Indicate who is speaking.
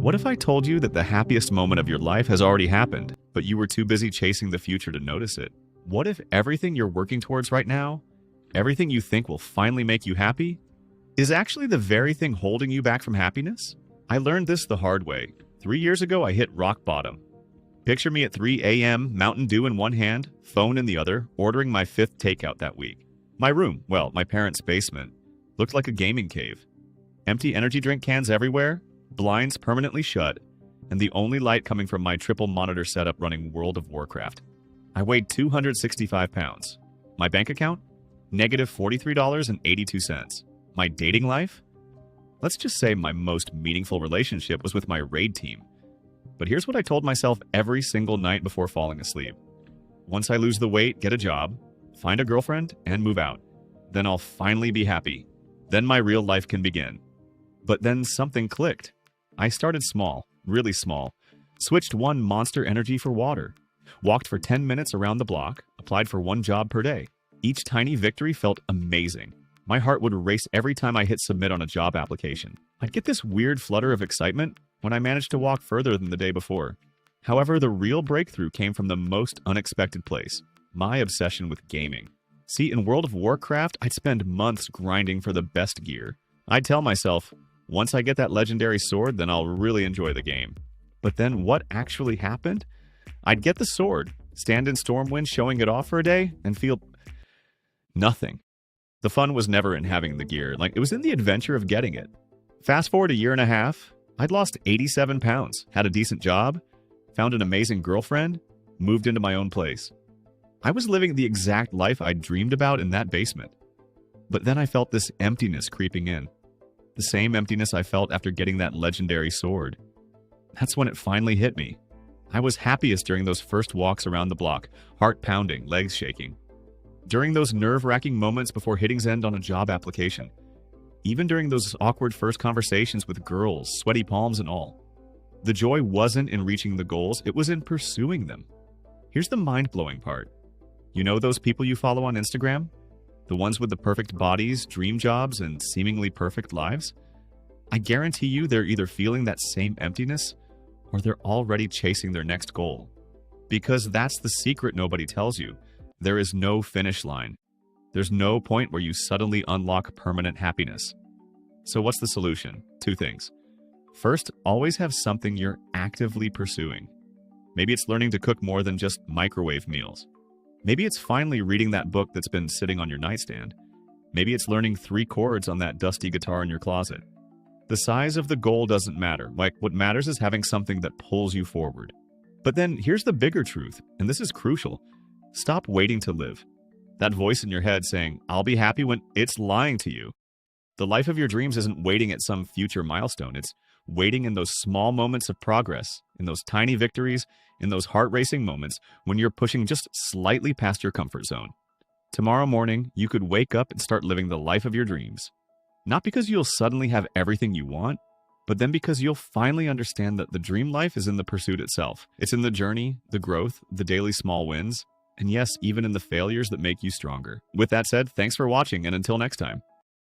Speaker 1: What if I told you that the happiest moment of your life has already happened, but you were too busy chasing the future to notice it? What if everything you're working towards right now, everything you think will finally make you happy, is actually the very thing holding you back from happiness? I learned this the hard way. 3 years ago, I hit rock bottom. Picture me at 3 a.m., Mountain Dew in one hand, phone in the other, ordering my 5th takeout that week. My room, well, my parents' basement, looked like a gaming cave. Empty energy drink cans everywhere, blinds permanently shut, and the only light coming from my triple monitor setup running World of Warcraft. I weighed 265 pounds. My bank account? Negative $43.82. My dating life? Let's just say my most meaningful relationship was with my raid team. But here's what I told myself every single night before falling asleep. Once I lose the weight, get a job, find a girlfriend, and move out. Then I'll finally be happy. Then my real life can begin. But then something clicked. I started small, really small, switched one Monster Energy for water, walked for 10 minutes around the block, applied for 1 job per day. Each tiny victory felt amazing. My heart would race every time I hit submit on a job application. I'd get this weird flutter of excitement when I managed to walk further than the day before. However, the real breakthrough came from the most unexpected place, my obsession with gaming. See, in World of Warcraft, I'd spend months grinding for the best gear. I'd tell myself, once I get that legendary sword, then I'll really enjoy the game. But then what actually happened? I'd get the sword, stand in Stormwind showing it off for a day, and feel nothing. The fun was never in having the gear, it was in the adventure of getting it. Fast forward a year and a half, I'd lost 87 pounds, had a decent job, found an amazing girlfriend, moved into my own place. I was living the exact life I'd dreamed about in that basement. But then I felt this emptiness creeping in. The same emptiness I felt after getting that legendary sword. That's when it finally hit me. I was happiest during those first walks around the block, heart pounding, legs shaking. During those nerve-wracking moments before hitting send on a job application. Even during those awkward first conversations with girls, sweaty palms and all. The joy wasn't in reaching the goals, it was in pursuing them. Here's the mind-blowing part. You know those people you follow on Instagram? The ones with the perfect bodies, dream jobs, and seemingly perfect lives? I guarantee you they're either feeling that same emptiness, or they're already chasing their next goal. Because that's the secret nobody tells you. There is no finish line. There's no point where you suddenly unlock permanent happiness. So what's the solution? 2 things. First, always have something you're actively pursuing. Maybe it's learning to cook more than just microwave meals. Maybe it's finally reading that book that's been sitting on your nightstand. Maybe it's learning 3 chords on that dusty guitar in your closet. The size of the goal doesn't matter. What matters is having something that pulls you forward. But then here's the bigger truth, and this is crucial. Stop waiting to live. That voice in your head saying, I'll be happy when it's lying to you. The life of your dreams isn't waiting at some future milestone. It's waiting in those small moments of progress, in those tiny victories, in those heart-racing moments when you're pushing just slightly past your comfort zone. Tomorrow morning, you could wake up and start living the life of your dreams. Not because you'll suddenly have everything you want, but then because you'll finally understand that the dream life is in the pursuit itself. It's in the journey, the growth, the daily small wins, and yes, even in the failures that make you stronger. With that said, thanks for watching, and until next time.